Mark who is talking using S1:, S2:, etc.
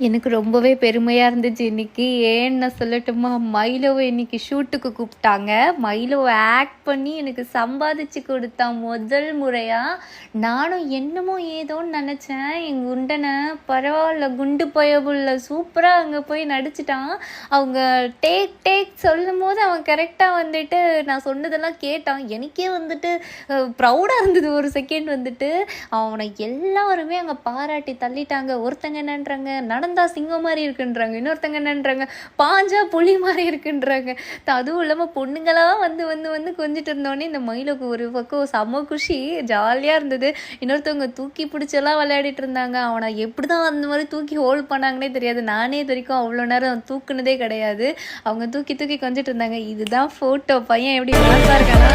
S1: எனக்கு ரொம்பவே பெருமையா இருந்துச்சு இன்னைக்கு. ஏன்னு நான் சொல்லட்டுமா? மைலோவ இன்னைக்கு ஷூட்டுக்கு கூப்பிட்டாங்க. மைலோவ ஆக்ட் பண்ணி எனக்கு சம்பாதிச்சு குடுத்தான் முதல் முறையா. நானும் என்னமோ ஏதோன்னு நெனச்சேன். என் குண்டன பரவால்ல, குண்டு பயபுள்ள சூப்பரா அங்க போய் நடிச்சுட்டான். அவங்க டேக் சொல்லும்போது அவன் கரெக்ட்டா வந்துட்டு நான் சொன்னதெல்லாம் கேட்டான். எனக்கே வந்துட்டு ப்ரௌடா இருந்தது ஒரு செகண்ட் வந்துட்டு. அவனை எல்லாருமே அங்க பாராட்டி தள்ளிட்டாங்க. ஒருத்தங்க என்னன்றாங்க, நடந்தா சிங்கம் மாதிரி இருக்குன்றாங்க. இன்னொருத்தங்க என்னன்றாங்க, பாஞ்சா புலி மாதிரி இருக்குன்றாங்க. அதுவும் இல்லாமல் பொண்ணுங்களாம் வந்து வந்து வந்து கொஞ்சிட்டு இருந்தோடனே இந்த மயிலுக்கு ஒரு பக்கம் செம குஷி, ஜாலியாக இருந்தது. இன்னொருத்தவங்க தூக்கி பிடிச்செல்லாம் விளையாடிட்டு இருந்தாங்க. அவனை எப்படி தான் அந்த மாதிரி தூக்கி ஹோல்ட் பண்ணாங்கன்னே தெரியாது. நானே இது வரைக்கும் அவ்வளோ நேரம் தூக்குனதே கிடையாது. அவங்க தூக்கி தூக்கி கொஞ்சிட்டு இருந்தாங்க. இதுதான் ஃபோட்டோ. பையன் எப்படி மாசா இருக்கானா?